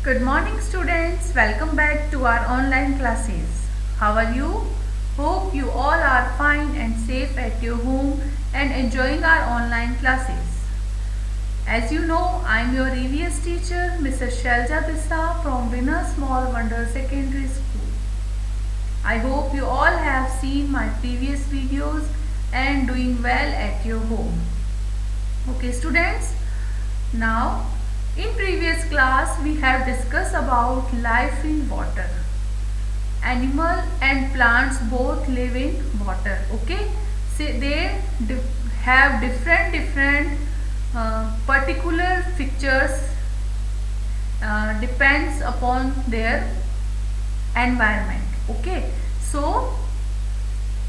Good morning students, welcome back to our online classes. How are you? Hope you all are fine and safe at your home and enjoying our online classes. As you know, I am your EVS teacher, Mrs. Shelja Bissa from Winner Small Wonder Secondary School. I hope you all have seen my previous videos and doing well at your home. Okay students, now in previous class we have discussed about life in water. Animal and plants both live in water. Okay, so they have different particular features depends upon their environment. Okay, so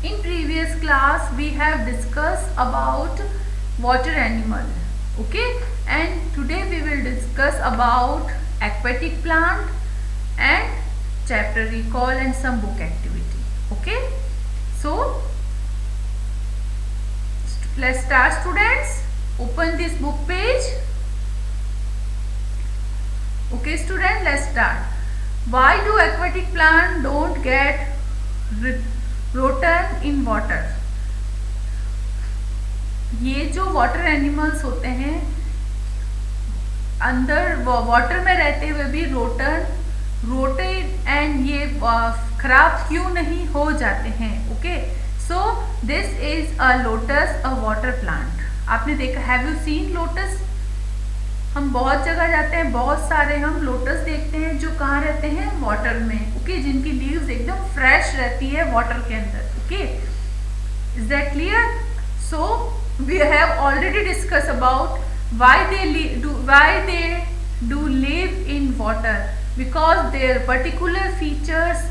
in previous class we have discussed about water animal. Okay, and today we will discuss about aquatic plant and chapter recall and some book activity. Okay, so let's start students. Open this book page. Okay student, let's start. Why do aquatic plant don't get rotten in water? ये जो water animals होते हैं अंदर water में रहते हुए भी rotted and ये खराब क्यों नहीं हो जाते हैं? Okay, so this is a lotus, a water plant. आपने देखा, हैव यू सीन लोटस? हम बहुत जगह जाते हैं, बहुत सारे हम लोटस देखते हैं जो कहाँ रहते हैं? वाटर में. ओके, जिनकी लीव्स एकदम फ्रेश रहती है वाटर के अंदर. Okay, is that clear? So we have already discussed about why they do live in water, because their particular features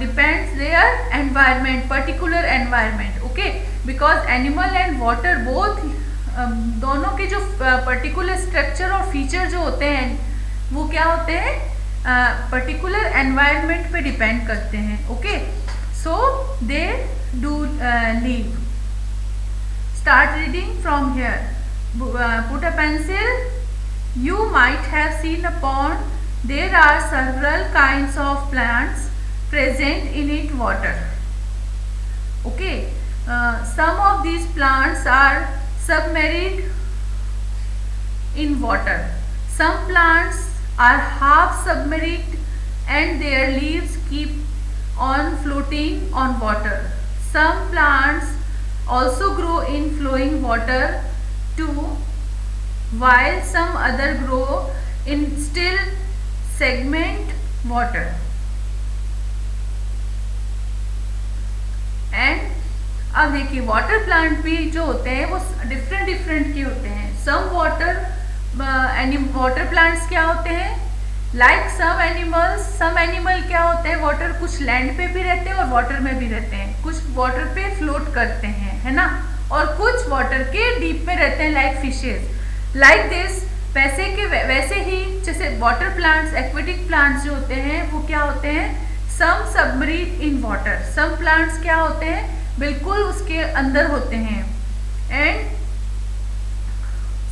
depends their environment, particular environment. Okay, because animal and water both दोनों के जो particular structure और feature जो होते हैं वो क्या होते हैं? particular environment पे depend करते हैं. Okay, so they do live. Start reading from here. Put a pencil. You might have seen a pond. There are several kinds of plants present in its water. Okay. Some of these plants are submerged in water. Some plants are half submerged and their leaves keep on floating on water. Some plants also grow in flowing water too, while some other grow in still stagnant water. And अब देखिए, water plant भी जो होते हैं वो different के होते हैं. सम वाटर प्लांट्स क्या होते हैं? लाइक सम एनिमल क्या होते हैं? वाटर, कुछ लैंड पे भी रहते हैं और वाटर में भी रहते हैं. कुछ वाटर पे फ्लोट करते हैं, है ना, और कुछ वाटर के डीप में रहते हैं, लाइक फिशेस. लाइक दिस, वैसे ही जैसे वाटर प्लांट्स, एक्वेटिक प्लांट्स जो होते हैं वो क्या होते हैं? Some submarine in water. Some plants क्या होते हैं? बिल्कुल उसके अंदर होते हैं एंड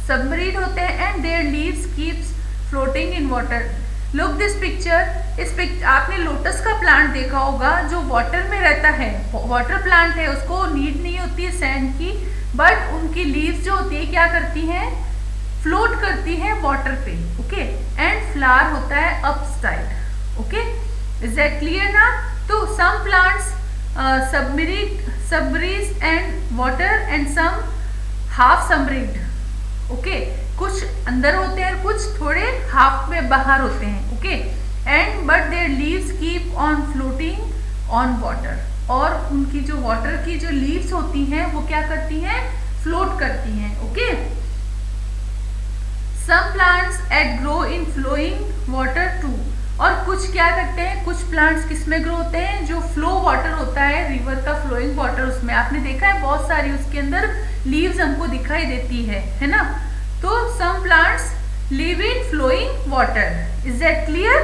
सबमरीन होते हैं and there leaves keeps floating in water. Look this picture. आपने लोटस का प्लांट देखा होगा जो वाटर में रहता है. वाटर प्लांट है, उसको नीड नहीं होती है सैंड की, बट उनकी लीव्स जो होती है क्या करती हैं? फ्लोट करती हैं वाटर पे. ओके, एंड फ्लावर होता है upside. Okay, is that clear ना? तो some plants submarine and water and some half submarine. Okay, कुछ अंदर होते हैं, कुछ थोड़े हाफ में बाहर होते हैं. Okay, and but there leaves keep on floating on water. और उनकी जो वाटर की जो लीव्स होती हैं वो क्या करती हैं? फ्लोट करती हैं. Okay, some plants at grow in flowing water too. और कुछ क्या करते हैं? कुछ प्लांट्स किसमें ग्रो होते हैं? जो फ्लो वाटर होता है, रिवर का फ्लोइंग वाटर, उसमें आपने देखा है बहुत सारी उसके अंदर लीव्स हमको दिखाई देती है ना. तो some plants live in flowing water. Is that clear?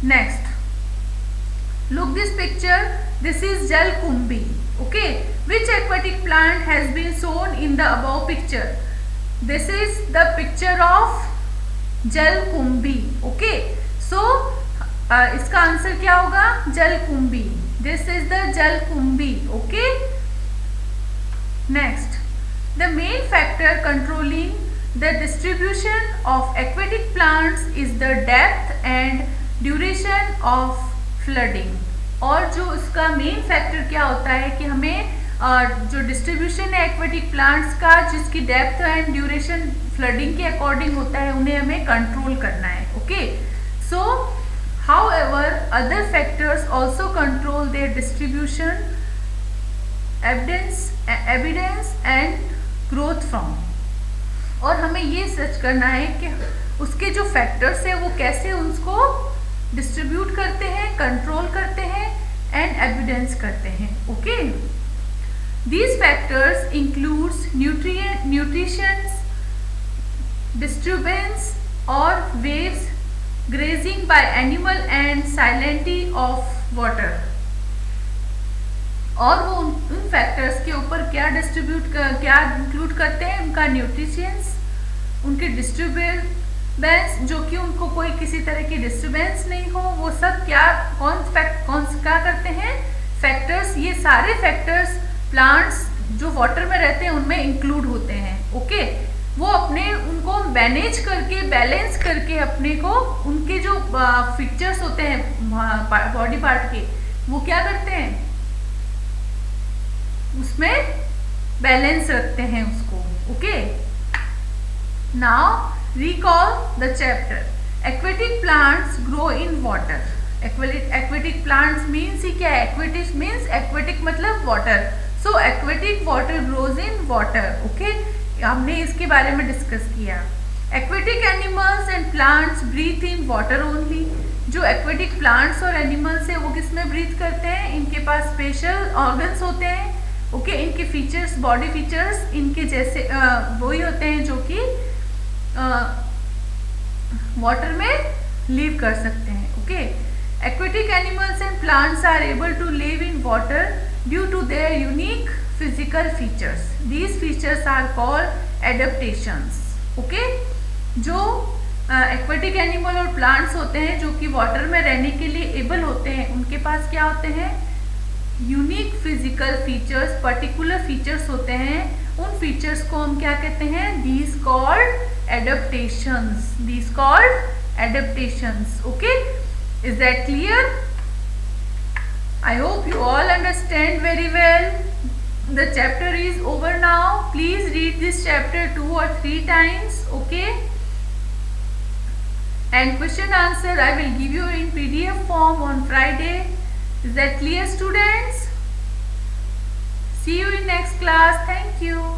Next, look this picture. This is जलकुंभी. Okay, which aquatic plant has been shown in the above picture? This is the picture of जलकुंभी। Okay, सो इसका answer क्या होगा? जलकुंभी। This is the जलकुंभी। Okay, next, the main factor controlling the distribution of aquatic plants is the depth and duration of flooding। और जो उसका main factor क्या होता है कि हमें जो डिस्ट्रीब्यूशन है एक्वेटिक प्लांट्स का, जिसकी डेप्थ एंड ड्यूरेशन फ्लडिंग के अकॉर्डिंग होता है, उन्हें हमें कंट्रोल करना है। Okay, so however other factors also control their distribution, evidence and growth from। और हमें ये सर्च करना है कि उसके जो फैक्टर्स है वो कैसे उसको डिस्ट्रीब्यूट करते हैं, कंट्रोल करते हैं एंड एविडेंस करते हैं। Okay, these factors includes nutrition, disturbance और waves, grazing by animal and salinity of water. और वो उन फैक्टर्स के ऊपर क्या इंक्लूड करते हैं? उनका न्यूट्रिशंस, उनके डिस्टर्बेंस, जो कि उनको कोई किसी तरह की डिस्टर्बेंस नहीं हो, वो सब क्या करते हैं? फैक्टर्स। ये सारे फैक्टर्स प्लांट्स जो वाटर में रहते हैं उनमें इंक्लूड होते हैं। ओके, वो उनको मैनेज करके, बैलेंस करके अपने को, उनके जो फीचर्स होते हैं बॉडी पार्ट के, वो क्या करते हैं? उसमें बैलेंस रखते हैं उसको। Okay, now recall the chapter. Aquatic plants grow in water. Aquatic plants means ही क्या है? एक्वेटिक मीन्स, एक्वेटिक मतलब water, so aquatic water grows in water. Okay, हमने इसके बारे में डिस्कस किया। Aquatic animals and plants breathe in water only. जो एक्वेटिक प्लांट्स और एनिमल्स है वो किस में ब्रीथ करते हैं? इनके पास स्पेशल ऑर्गन्स होते हैं। ओके, इनके फीचर्स, बॉडी फीचर्स इनके जैसे वही होते हैं जो कि वाटर में लिव कर सकते हैं। Okay, aquatic animals and plants are able to live in water due to their unique physical features. These features are called adaptations. Okay, जो एक्वेटिक एनिमल और प्लांट्स होते हैं जो कि वाटर में रहने के लिए एबल होते हैं, उनके पास क्या होते हैं? Unique physical features, particular features होते हैं। उन फीचर्स को हम क्या कहते हैं? These called adaptations. These called adaptations. Okay, is that clear? I hope you all understand very well. The chapter is over now. Please read this chapter 2 or 3 times. Okay, and question answer I will give you in PDF form on Friday. Is that clear, students? See you in next class. Thank you.